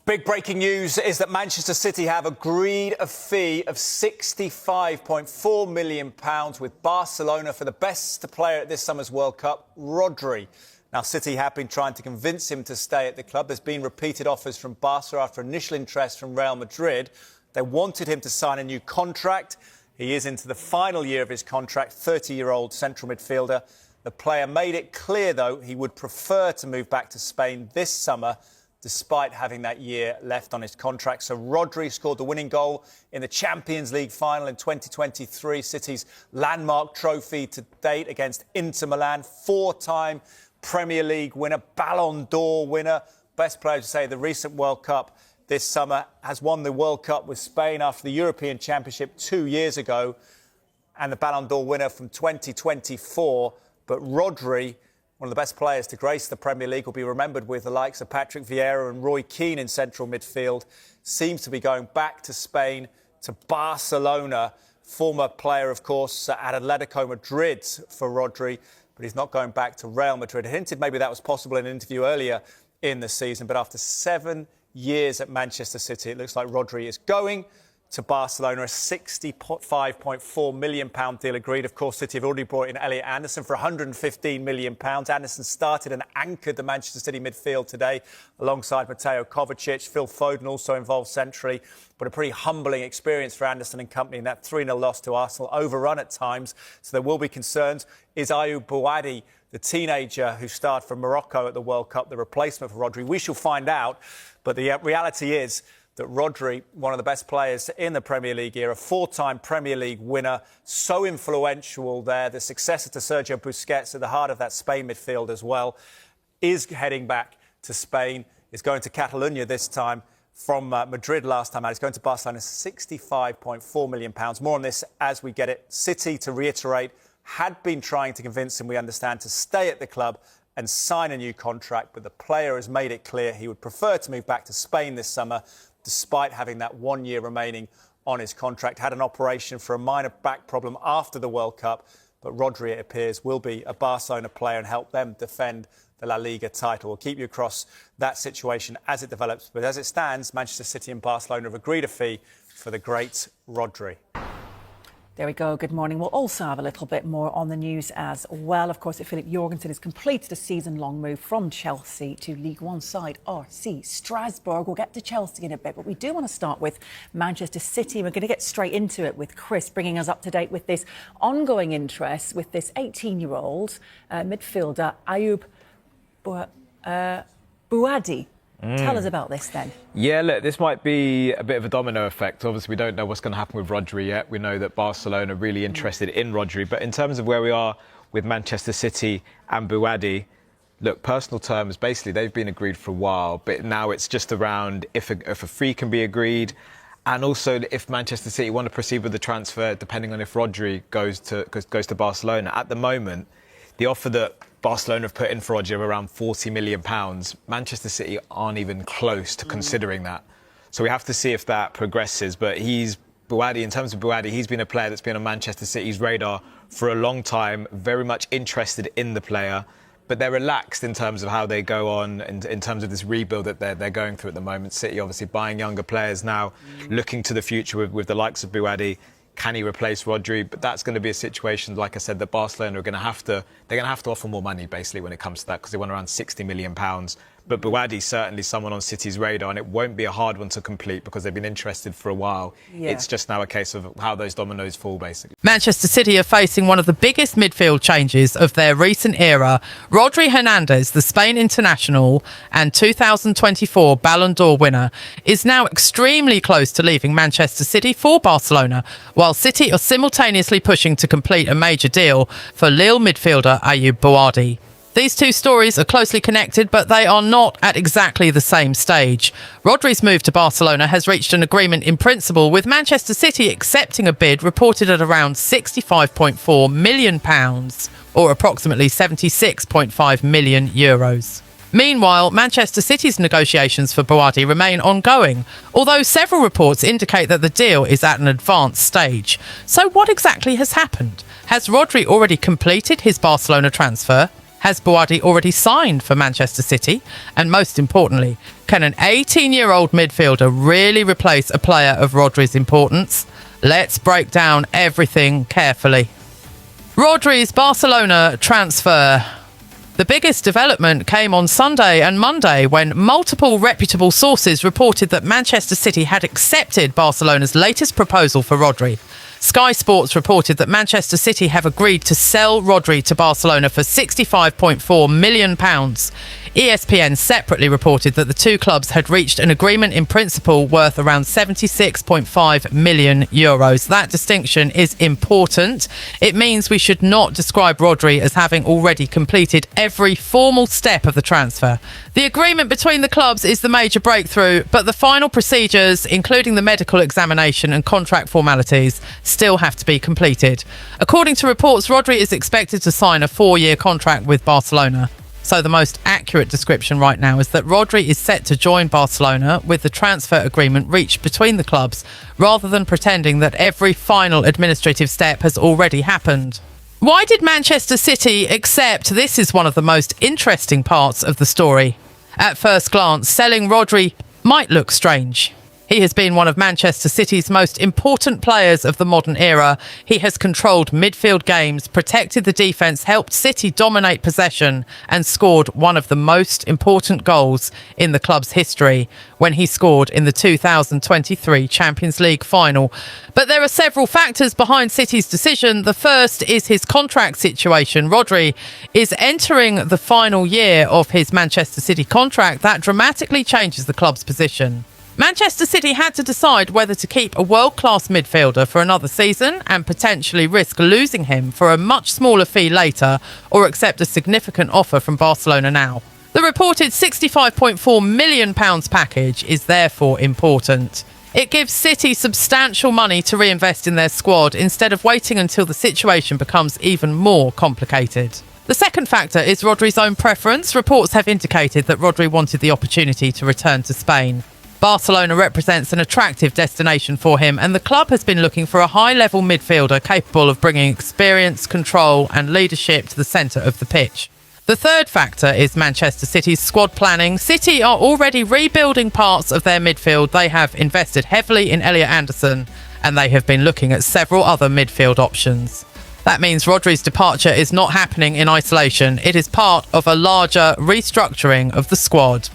Big breaking news is that Manchester City have agreed a fee of £65.4 million with Barcelona for the best player at this summer's World Cup, Rodri. Now, City have been trying to convince him to stay at the club. There's been repeated offers from Barca after initial interest from Real Madrid. They wanted him to sign a new contract. He is into the final year of his contract, 30-year-old central midfielder. The player made it clear, though, he would prefer to move back to Spain this summer, despite having that year left on his contract. So Rodri scored the winning goal in the Champions League final in 2023, City's landmark trophy to date against Inter Milan, four-time Premier League winner, Ballon d'Or winner, best player to say the recent World Cup this summer, has won the World Cup with Spain after the European Championship 2 years ago, and the Ballon d'Or winner from 2024. But Rodri, one of the best players to grace the Premier League, will be remembered with the likes of Patrick Vieira and Roy Keane in central midfield, seems to be going back to Spain, to Barcelona. Former player, of course, at Atletico Madrid for Rodri, but he's not going back to Real Madrid. Hinted maybe that was possible in an interview earlier in the season, but after 7 years at Manchester City, it looks like Rodri is going to Barcelona. A £65.4 million deal agreed. Of course, City have already brought in Elliot Anderson for £115 million. Anderson started and anchored the Manchester City midfield today alongside Mateo Kovacic. Phil Foden also involved centrally, but a pretty humbling experience for Anderson and company in that 3-0 loss to Arsenal, overrun at times. So there will be concerns. Is Ayyoubb Bouddi, the teenager who starred for Morocco at the World Cup, the replacement for Rodri? We shall find out. But the reality is that Rodri, one of the best players in the Premier League era, four-time Premier League winner, so influential there, the successor to Sergio Busquets at the heart of that Spain midfield as well, is heading back to Spain, is going to Catalonia this time from Madrid last time out. He's going to Barcelona, £65.4 million. More on this as we get it. City, to reiterate, had been trying to convince him, we understand, to stay at the club and sign a new contract, but the player has made it clear he would prefer to move back to Spain this summer, despite having that 1 year remaining on his contract. Had an operation for a minor back problem after the World Cup, but Rodri, it appears, will be a Barcelona player and help them defend the La Liga title. We'll keep you across that situation as it develops. But as it stands, Manchester City and Barcelona have agreed a fee for the great Rodri. There we go. Good morning. We'll also have a little bit more on the news as well. Of course, Philip Jorgensen has completed a season-long move from Chelsea to League One side RC Strasbourg. We'll get to Chelsea in a bit, but we do want to start with Manchester City. We're going to get straight into it with Chris, bringing us up to date with this ongoing interest with this 18-year-old midfielder, Ayyoubb Bouddi. Tell us about this then. Yeah, look, this might be a bit of a domino effect. Obviously, we don't know what's going to happen with Rodri yet. We know that Barcelona are really interested in Rodri. But in terms of where we are with Manchester City and Bouddi, look, personal terms, basically, they've been agreed for a while. But now it's just around if a fee can be agreed. And also, if Manchester City want to proceed with the transfer, depending on if Rodri goes to Barcelona. At the moment, the offer that Barcelona have put in for Rodri of around £40 million, Manchester City aren't even close to considering that. So we have to see if that progresses. But in terms of Bouddi, he's been a player that's been on Manchester City's radar for a long time, very much interested in the player. But they're relaxed in terms of how they go on, in terms of this rebuild that they're going through at the moment. City obviously buying younger players now, looking to the future with the likes of Bouddi. Can he replace Rodri? But that's going to be a situation, like I said, that Barcelona are going to have to offer more money, basically, when it comes to that, because they want around £60 million. But Bouddi's certainly someone on City's radar, and it won't be a hard one to complete because they've been interested for a while. Yeah. It's just now a case of how those dominoes fall, basically. Manchester City are facing one of the biggest midfield changes of their recent era. Rodri Hernandez, the Spain international and 2024 Ballon d'Or winner, is now extremely close to leaving Manchester City for Barcelona, while City are simultaneously pushing to complete a major deal for Lille midfielder Ayyoubb Bouddi. These two stories are closely connected, but they are not at exactly the same stage. Rodri's move to Barcelona has reached an agreement in principle, with Manchester City accepting a bid reported at around £65.4 million, or approximately €76.5 million. Meanwhile, Manchester City's negotiations for Bouddi remain ongoing, although several reports indicate that the deal is at an advanced stage. So what exactly has happened? Has Rodri already completed his Barcelona transfer? Has Bouddi already signed for Manchester City? And most importantly, can an 18-year-old midfielder really replace a player of Rodri's importance? Let's break down everything carefully. Rodri's Barcelona transfer. The biggest development came on Sunday and Monday when multiple reputable sources reported that Manchester City had accepted Barcelona's latest proposal for Rodri. Sky Sports reported that Manchester City have agreed to sell Rodri to Barcelona for £65.4 million. ESPN separately reported that the two clubs had reached an agreement in principle worth around €76.5 million. That distinction is important. It means we should not describe Rodri as having already completed every formal step of the transfer. The agreement between the clubs is the major breakthrough, but the final procedures, including the medical examination and contract formalities, still have to be completed. According to reports, Rodri is expected to sign a 4-year contract with Barcelona. So the most accurate description right now is that Rodri is set to join Barcelona with the transfer agreement reached between the clubs, rather than pretending that every final administrative step has already happened. Why did Manchester City accept? This is one of the most interesting parts of the story. At first glance, selling Rodri might look strange. He has been one of Manchester City's most important players of the modern era. He has controlled midfield games, protected the defence, helped City dominate possession and scored one of the most important goals in the club's history when he scored in the 2023 Champions League final. But there are several factors behind City's decision. The first is his contract situation. Rodri is entering the final year of his Manchester City contract. That dramatically changes the club's position. Manchester City had to decide whether to keep a world-class midfielder for another season and potentially risk losing him for a much smaller fee later, or accept a significant offer from Barcelona now. The reported £65.4 million package is therefore important. It gives City substantial money to reinvest in their squad instead of waiting until the situation becomes even more complicated. The second factor is Rodri's own preference. Reports have indicated that Rodri wanted the opportunity to return to Spain. Barcelona represents an attractive destination for him, and the club has been looking for a high-level midfielder capable of bringing experience, control and leadership to the centre of the pitch. The third factor is Manchester City's squad planning. City are already rebuilding parts of their midfield. They have invested heavily in Elliot Anderson, and they have been looking at several other midfield options. That means Rodri's departure is not happening in isolation. It is part of a larger restructuring of the squad.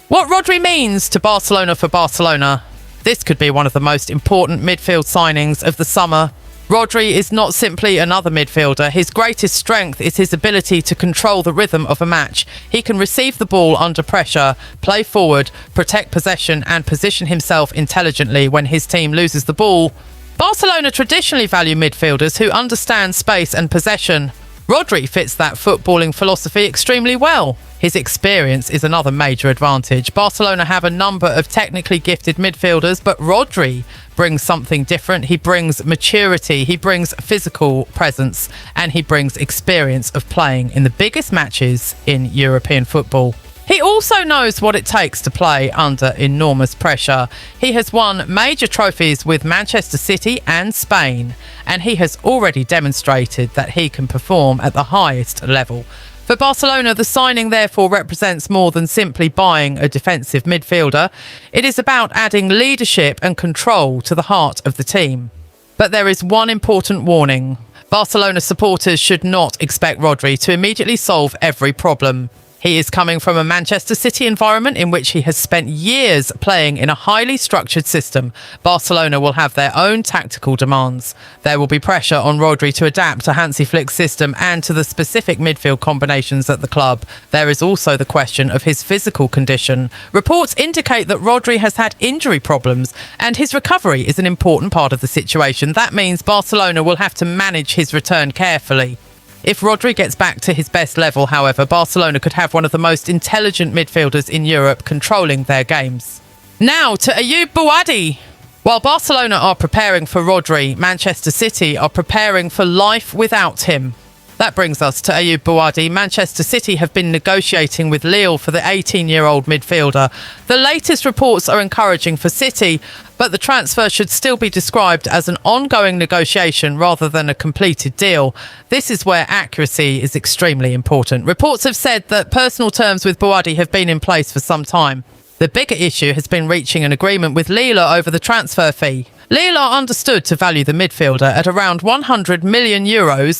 What Rodri means to Barcelona for Barcelona. This could be one of the most important midfield signings of the summer. Rodri is not simply another midfielder. His greatest strength is his ability to control the rhythm of a match. He can receive the ball under pressure, play forward, protect possession and position himself intelligently when his team loses the ball. Barcelona traditionally value midfielders who understand space and possession. Rodri fits that footballing philosophy extremely well. His experience is another major advantage. Barcelona have a number of technically gifted midfielders, but Rodri brings something different. He brings maturity, he brings physical presence, and he brings experience of playing in the biggest matches in European football. He also knows what it takes to play under enormous pressure. He has won major trophies with Manchester City and Spain, and he has already demonstrated that he can perform at the highest level. For Barcelona, the signing therefore represents more than simply buying a defensive midfielder. It is about adding leadership and control to the heart of the team. But there is one important warning. Barcelona supporters should not expect Rodri to immediately solve every problem. He is coming from a Manchester City environment in which he has spent years playing in a highly structured system. Barcelona will have their own tactical demands. There will be pressure on Rodri to adapt to Hansi Flick's system and to the specific midfield combinations at the club. There is also the question of his physical condition. Reports indicate that Rodri has had injury problems, and his recovery is an important part of the situation. That means Barcelona will have to manage his return carefully. If Rodri gets back to his best level, however, Barcelona could have one of the most intelligent midfielders in Europe controlling their games. Now to Ayyoubb Bouddi. While Barcelona are preparing for Rodri, Manchester City are preparing for life without him. That brings us to Ayyoubb Bouddi. Manchester City have been negotiating with Lille for the 18-year-old midfielder. The latest reports are encouraging for City, but the transfer should still be described as an ongoing negotiation rather than a completed deal. This is where accuracy is extremely important. Reports have said that personal terms with Bouddi have been in place for some time. The bigger issue has been reaching an agreement with Lille over the transfer fee. Lille are understood to value the midfielder at around €100 million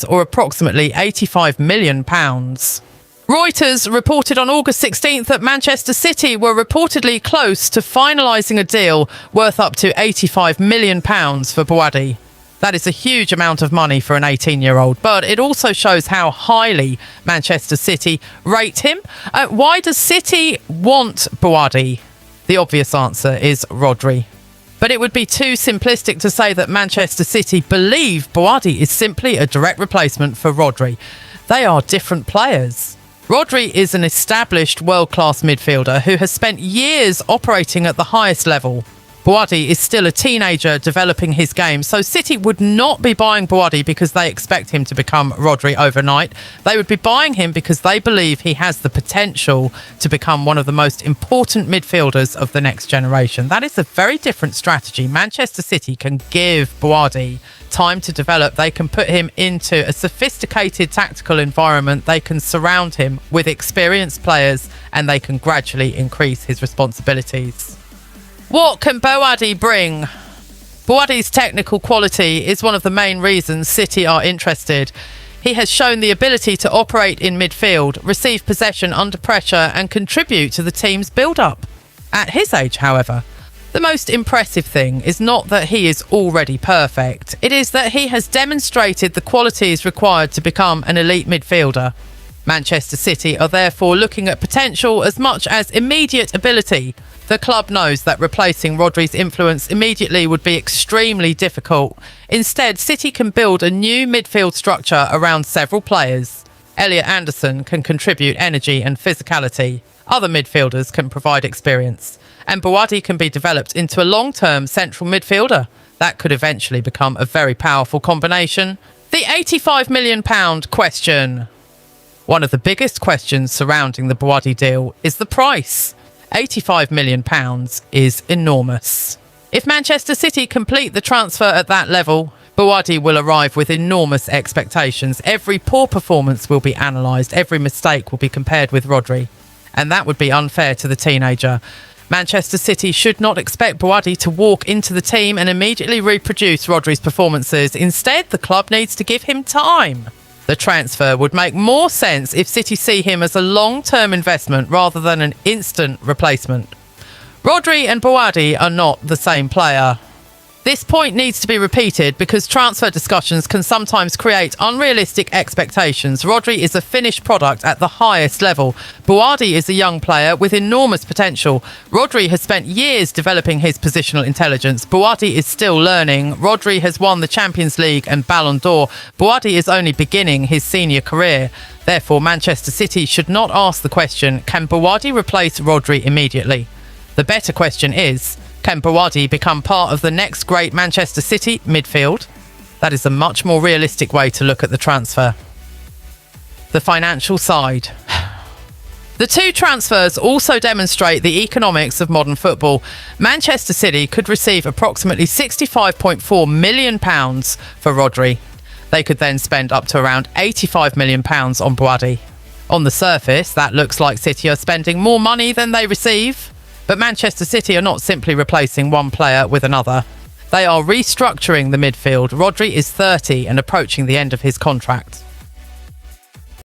or approximately £85 million. Reuters reported on August 16th that Manchester City were reportedly close to finalising a deal worth up to £85 million for Bouddi. That is a huge amount of money for an 18-year-old, but it also shows how highly Manchester City rate him. Why does City want Bouddi? The obvious answer is Rodri. But it would be too simplistic to say that Manchester City believe Bouddi is simply a direct replacement for Rodri. They are different players. Rodri is an established world-class midfielder who has spent years operating at the highest level. Bouddi is still a teenager developing his game, so City would not be buying Bouddi because they expect him to become Rodri overnight. They would be buying him because they believe he has the potential to become one of the most important midfielders of the next generation. That is a very different strategy. Manchester City can give Bouddi time to develop. They can put him into a sophisticated tactical environment. They can surround him with experienced players and they can gradually increase his responsibilities. What can Bouddi bring? Bouddi's technical quality is one of the main reasons City are interested. He has shown the ability to operate in midfield, receive possession under pressure and contribute to the team's build-up. At his age, however, the most impressive thing is not that he is already perfect. It is that he has demonstrated the qualities required to become an elite midfielder. Manchester City are therefore looking at potential as much as immediate ability. The club knows that replacing Rodri's influence immediately would be extremely difficult. Instead, City can build a new midfield structure around several players. Elliot Anderson can contribute energy and physicality. Other midfielders can provide experience. And Bouddi can be developed into a long-term central midfielder. That could eventually become a very powerful combination. The £85 million question. One of the biggest questions surrounding the Bouddi deal is the price. £85 million is enormous. If Manchester City complete the transfer at that level, Bouddi will arrive with enormous expectations. Every poor performance will be analysed. Every mistake will be compared with Rodri. And that would be unfair to the teenager. Manchester City should not expect Bouddi to walk into the team and immediately reproduce Rodri's performances. Instead, the club needs to give him time. The transfer would make more sense if City see him as a long-term investment rather than an instant replacement. Rodri and Bouddi are not the same player. This point needs to be repeated because transfer discussions can sometimes create unrealistic expectations. Rodri is a finished product at the highest level. Bouddi is a young player with enormous potential. Rodri has spent years developing his positional intelligence. Bouddi is still learning. Rodri has won the Champions League and Ballon d'Or. Bouddi is only beginning his senior career. Therefore, Manchester City should not ask the question, can Bouddi replace Rodri immediately? The better question is, can Bouddi become part of the next great Manchester City midfield? That is a much more realistic way to look at the transfer. The financial side. The two transfers also demonstrate the economics of modern football. Manchester City could receive approximately £65.4 million for Rodri. They could then spend up to around £85 million on Bouddi. On the surface, that looks like City are spending more money than they receive. But Manchester City are not simply replacing one player with another. They are restructuring the midfield. Rodri is 30 and approaching the end of his contract.